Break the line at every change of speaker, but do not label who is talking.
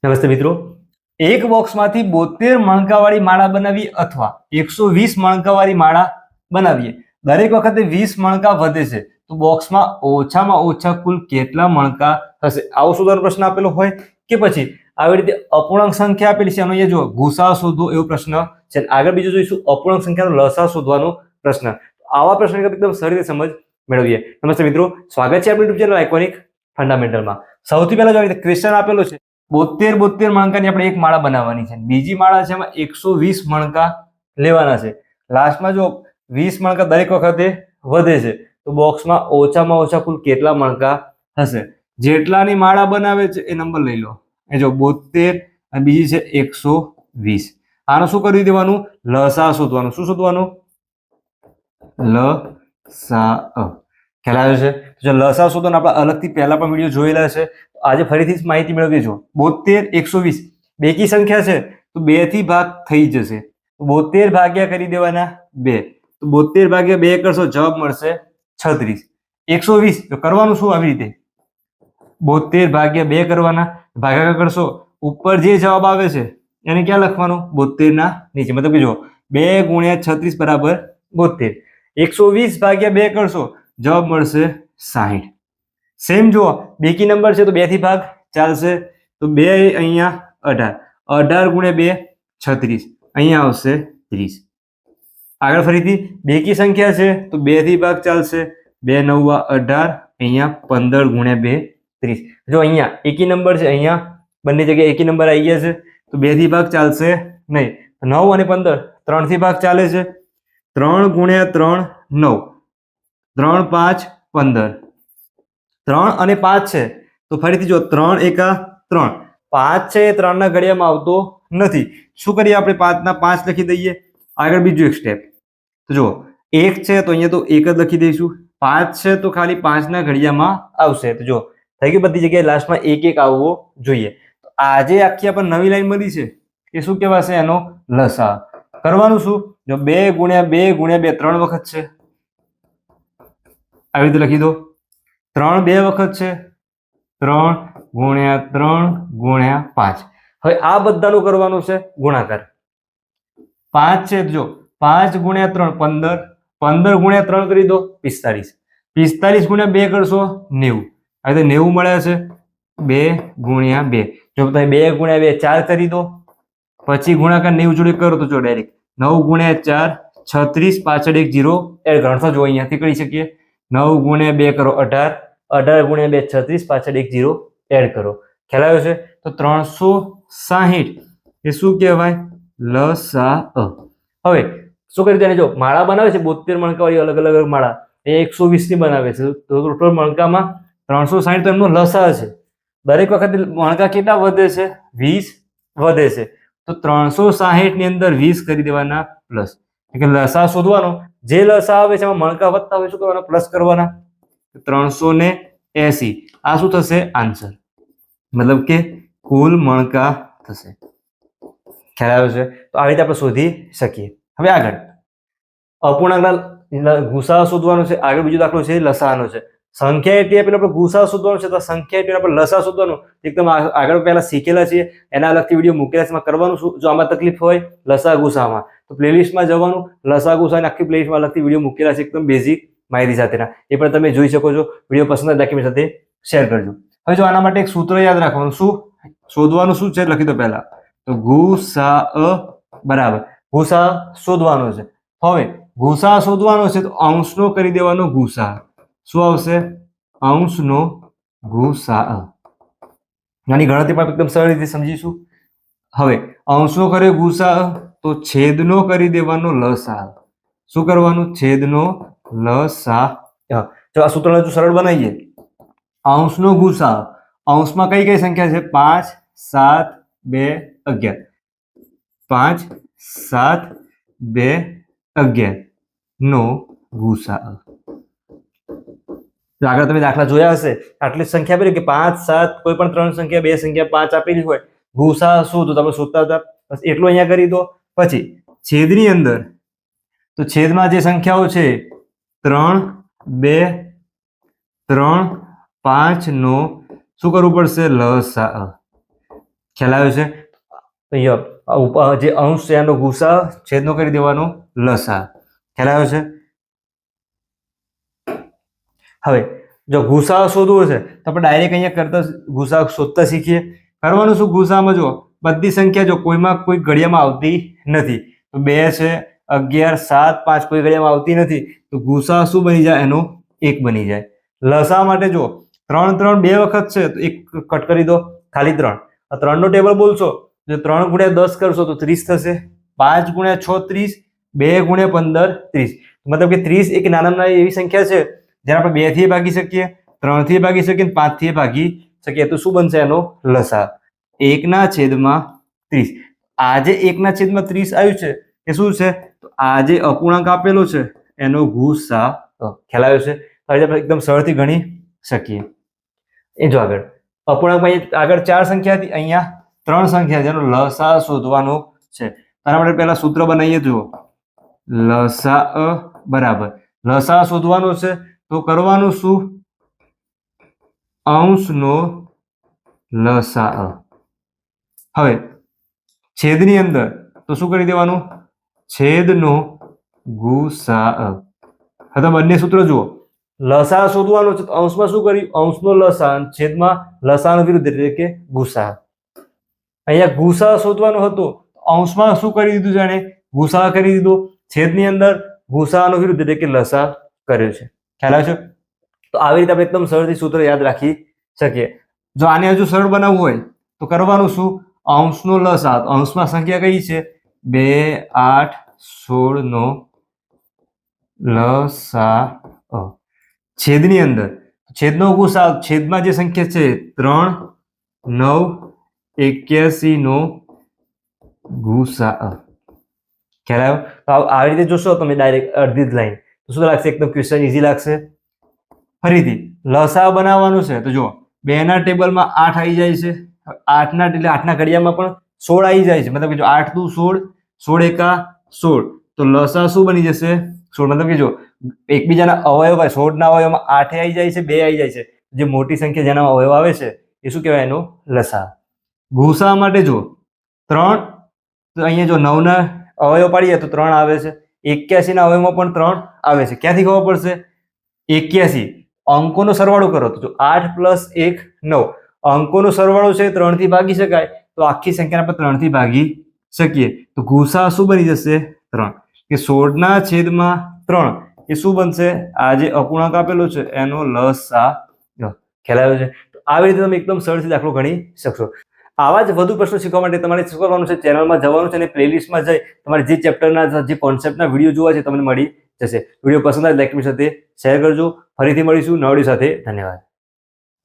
નમસ્તે મિત્રો, એક બોક્સમાંથી 72 મણકાવાળી માળા બનાવી અથવા 120 મણકાવાળી માળા બનાવીએ, દરેક વખતે 20 મણકા વધે છે તો બોક્સમાં ઓછામાં ઓછા કુલ કેટલા મણકા થશે? આવો સુધારો પ્રશ્ન આપેલો હોય કે પછી આવી રીતે અપૂર્ણાંક સંખ્યા આપેલી છે, એનો જો ગુસા શોધો એવો પ્રશ્ન છે. આગળ બીજું જોઈશું અપૂર્ણાંક સંખ્યાનો લસા શોધવાનો પ્રશ્ન. આવા પ્રશ્ન એકદમ સરળ રીતે સમજ મેળવીએ. નમસ્તે મિત્રો, સ્વાગત છે આપણી યુટ્યુબ ચેનલ આઇકોનિક ફંડામેન્ટલમાં. સૌથી પહેલા જો ક્વેશ્ચન આપેલો છે 72 મણકાની આપણે એક માળા બનાવવાની છે, બીજી માળા છે એમાં 120 મણકા લેવાના છે. લાસ્ટમાં જો 20 મણકા દરેક વખતે વધે છે તો બોક્સમાં ઓછામાં ઓછા કુલ કેટલા મણકા હશે? જેટલાની માળા બનાવે છે એ નંબર લઈ લો. એ જો 72 અને બીજી છે 120. આનો શું કરી દેવાનું? લસા શોધવાનું. શું શોધવાનું? લસા. ખ્યાલ આવ્યો છે? જો લસા શોધવાનો આપણે અલગથી પહેલા પણ વિડીયો જોયેલા છે, આજે ફરીથી માહિતી મેળવી. જો 72 120 બેકી સંખ્યા છે તો 2 થી ભાગ થઈ જશે. 72 ભાગ્યા કરી દેવાના 2, તો 72 ભાગ્યા 2 કરશો જવાબ મળશે 36. 120 તો કરવાનું શું? આવી રીતે 72 ભાગ્યા 2 કરવાના, ભાગાકાર કરશો, ઉપર જે જવાબ આવે છે એને ક્યાં લખવાનું? 72 ના નીચે. મતલબ કે જો 2 ગુણ્યા 36 બરાબર 72. 120 ભાગ્યા 2 કરશો જવાબ મળશે 60. સેમ જુઓ, બેકી નંબર છે તો 2 થી ભાગ ચાલશે, તો 2 અહીંયા 18, 18 ગુણ્યા 2 36, અહીંયા આવશે 30. આગળ ફરીથી બેકી સંખ્યા છે તો 2 થી ભાગ ચાલશે, 2 9 18, અહીંયા 15 ગુણ્યા 2 30. જો અહીંયા એકી નંબર છે, અહીંયા બંને જગ્યાએ એકી નંબર આવી ગયા છે તો 2 થી ભાગ ચાલશે નહીં. 9 અને 15 3 થી ભાગ ચાલે છે, 3 ગુણ્યા 3 9, 3 5 15, 3 અને 5 છે તો ફરીથી જો 3 એકા 3, 5 છે એ 3 ના ઘડિયામાં આવતો નથી. શું કરીએ આપણે? 5 ના 5 લખી દઈએ. આગળ બીજું એક સ્ટેપ, તો જો 1 છે તો અહીંયા તો 1 જ લખી દઈશું, 5 છે તો ખાલી 5 ના ઘડિયામાં આવશે. તો જો થઈ ગઈ, બધી જગ્યાએ લાસ્ટમાં 1 1 આવવો જોઈએ. તો આજે આખી આપણને નવી લાઈન મળી છે એ શું કહેવાશે? એનો લસા. કરવાનું શું? જો 2 ગુણ્યા 2 ગુણ્યા 2 3 વખત છે, આવી રીતે લખી દો. 3 2 વખત છે, 3 ગુણ્યા 3 ગુણ્યા 5. હવે આ બધાનું કરવાનું છે ગુણાકાર. 5 છે, જો 5 ગુણ્યા 3 15, 15 ગુણ્યા 3 કરી દો 45, 45 ગુણ્યા 2 કરશો 90, આ રીતે 90 મળ્યા છે. 2 ગુણ્યા 2, જો તમે 2 ગુણ્યા 2 4 કરી દો, પછી ગુણાકાર 90 જોડે કરો તો જો ડાયરેક્ટ 9 ગુણ્યા 4 36, પાછળ એક 0 એડ કરો. જો અહીંયાથી કરી શકીએ. 9 ગુણ્યા 2 કરો 18, 18 ગુણ્યા 2 36, પાછળ એક 0 એડ કરો. ખ્યાલ આવ્યો છે? તો 360 એ શું કહેવાય? લસા. હવે શું કરી દે? જો માળા બનાવે છે 72 મણકાવાળી અલગ અલગ માળા, એ 120 ની બનાવે છે, તો ટોટલ મણકામાં 360 તો એમનો લસા છે. દરેક વખતે મણકા કેટલા વધે છે? 20 વધે છે. તો 360 ની અંદર 20 કરી દેવાના પ્લસ, એટલે લસા શોધવાનો. જે લસા આવે છે એમાં મણકા વધતા હોય શું કરવાના? પ્લસ કરવાના. 380. આ શું થશે? આન્સર. મતલબ કે કુલ મણકા થશે. ખ્યાલ આવ્યો છે? તો આ રીતે આપણે શોધી શકીએ. હવે આગળ અપૂર્ણાંકના ગુસા શોધવાનો છે. આગળ બીજો દાખલો છે લસાનો છે. સંખ્યા એટલી આપેલી આપણે ગુસા શોધવાનો છે, તો સંખ્યા એટલી આપણે લસા શોધવાનો એકદમ આગળ પહેલા શીખેલા છીએ, એના અલગથી વિડીયો મૂકેલા છે. કરવાનું શું? જો આમાં તકલીફ હોય લસા ગુસામાં તો પ્લેલિસ્ટમાં જવાનું, લસા ગુસા આખી પ્લેલિસ્ટમાં અલગથી વિડીયો મૂકેલા છે એકદમ બેઝિક માહિતી સાથેના, એ પણ તમે જોઈ શકો છો. વિડીયો પસંદ આવે તો સાથે શેર કરજો. હવે જો આના માટે એક સૂત્ર યાદ રાખવાનું. શું શોધવાનું? શું છે લખી દો પહેલા. તો ગુસા બરાબર ગુસા શોધવાનો છે. હવે ગુસા શોધવાનો છે તો અંશનો કરી દેવાનો ગુસા. શું આવશે? અંશનો ગુસા. આની ગણતરી પણ એકદમ સરળ રીતે સમજીશું. હવે અંશનો કર્યો ગુસા તો છેદનો કરી દેવાનો લસા. શું કરવાનું? છેદનો લસા. જો આ સૂત્ર સરળ બનાવીએ. અંશનો ગુસા, અંશમાં કઈ કઈ સંખ્યા છે? 5 7 2 11, 5 7 2 11 નો ગુસા. આગળ તમે દાખલા જોયા હશે, આટલી સંખ્યા આપેલી કે 5 7 કોઈ પણ 3 સંખ્યા 2 સંખ્યા 5 આપેલી હોય, ગુસા શું તો તમે શોધતા હતા, બસ એટલું અહીંયા કરી દો. પછી છેદની અંદર તો છેદમાં જે સંખ્યાઓ છે 3 2 3 5 નો શું કરવું પડશે? લસા. ખ્યાલ આવ્યો છે? અહીંયા જે અંશ છે એનો ગુસા છેદનો કરી દેવાનો લસા. ખ્યાલ આવ્યો છે? હવે જો ગુસા શોધવો છે તો આપણે ડાયરેક્ટ અહીંયા કરતા ગુસા શોધતા શીખીએ. કરવાનું શું? ગુસામાં જો બધી સંખ્યા જો કોઈમાં કોઈ ઘડિયામાં આવતી નથી તો 2 છે, 11, 7, 5 કોઈ ઘડિયામાં આવતી નથી તો ગુસા શું બની જાય? એનો 1 બની જાય. લસા માટે જો 3 3 બે વખત છે તો 1 કટ કરી દો, ખાલી 3. આ 3 નો ટેબલ બોલશો જો 3 × 10 કરશો તો 30 થશે, 5 × 6 30, 2 × 15 30. મતલબ કે 30 એક નાનામાં નાની એવી સંખ્યા છે જેને આપણે 2 થી ભાગી શકીએ, 3 થી ભાગી શકીએ, 5 થી ભાગી શકીએ. તો શું બનશે એનો લસા? 1/30. આ જે 1/30 આવ્યું છે એ શું છે? તો આ જે અપૂર્ણાંક આપેલો છે એનો ગુસા. ખ્યાલ આવ્યો છે? આપણે એકદમ સરળથી ગણી શકીએ. એ જો આગળ અપૂર્ણાંકમાં આગળ 4 સંખ્યા હતી, અહીંયા 3 સંખ્યા જેનો લસા શોધવાનો છે. આના માટે પહેલા સૂત્ર બનાવીએ. જુઓ, લસા બરાબર લસા શોધવાનો છે તો કરવાનું શું? અંશનો લસા. હવે છેદની અંદર તો શું કરી દેવાનું? છેદનો ગુસા. હવે બંને સૂત્ર જુઓ, લસા શોધવાનો છે તો અંશમાં શું કર્યું? અંશનો લસા, છેદમાં લસાનો વિરુદ્ધ એટલે કે ગુસા. અહીંયા ગુસા શોધવાનો હતો, અંશમાં શું કરી દીધું? જાણે ગુસા કરી દીધો. છેદની અંદર ગુસાનો વિરુદ્ધ એટલે કે લસા કર્યો છે. ખ્યાલ આવે છે? તો આવી રીતે આપણે એકદમ સરળથી સૂત્ર યાદ રાખી શકીએ. જો આને હજુ સરળ બનાવવું હોય તો કરવાનું શું? અંશનો લસા. અંશમાં સંખ્યા કઈ છે? 2, 8, 16 નો લસા. છેદની અંદર છેદનો ગુસા, છેદમાં જે સંખ્યા છે 3, 9, 81 નો ગુસા. ખ્યાલ આવ્યો? તો આવી રીતે જોશો તમે ડાયરેક્ટ અડધી જ લાઈન તો શું લાગશે? એકદમ ક્વેશ્ચન ઈઝી લાગશે. ફરીથી લસા બનાવવાનું છે તો જો 2 ના ટેબલમાં 8 આવી જાય છે, 8 ના એટલે 8 ના ઘડિયામાં પણ 16 આવી જાય છે. મતલબ કે જો 8 દુ 16, 16 એકા 16 તો લસા શું બની જશે? 16. મતલબ કે જો એકબીજાના અવયવ હોય, 16 ના અવયવમાં 8 આવી જાય છે, 2 આવી જાય છે. જે મોટી સંખ્યા જેના અવયવ આવે છે એ શું કહેવાય? એનો લસા. ગુસા માટે જો 3 તો અહીંયા જો 9 ના અવયવ પાડીએ તો 3 આવે છે, 81 ના અવયવમાં પણ 3 આવે છે. ક્યાંથી ખબર પડશે? 81 અંકોનો સરવાળો કરો તો જો 8 + 1 9 અંકોનો સરવાળો છે 3 થી ભાગી શકાય તો આખી સંખ્યાને આપણે 3 થી ભાગી શકીએ. તો ગુસા શું બની જશે? 3. કે 16 ના છેદમાં 3 એ શું બનશે? આ જે અપૂર્ણાંક આપેલો છે એનો લસા. ખ્યાલ આવ્યો છે? તો આવી રીતે તમે એકદમ સરળથી દાખલો ગણી શકશો. આવા જ વધુ પ્રશ્નો શીખવા માટે તમારે શું કરવાનું છે? ચેનલમાં જવાનું છે અને પ્લેલિસ્ટમાં જઈ તમારે જે ચેપ્ટરના જે કોન્સેપ્ટના વિડીયો જોવા છે તમને મળી જશે. વિડીયો પસંદ આવે લાઈક સાથે શેર કરજો. ફરીથી મળીશું નવા વિડીયો સાથે. ધન્યવાદ.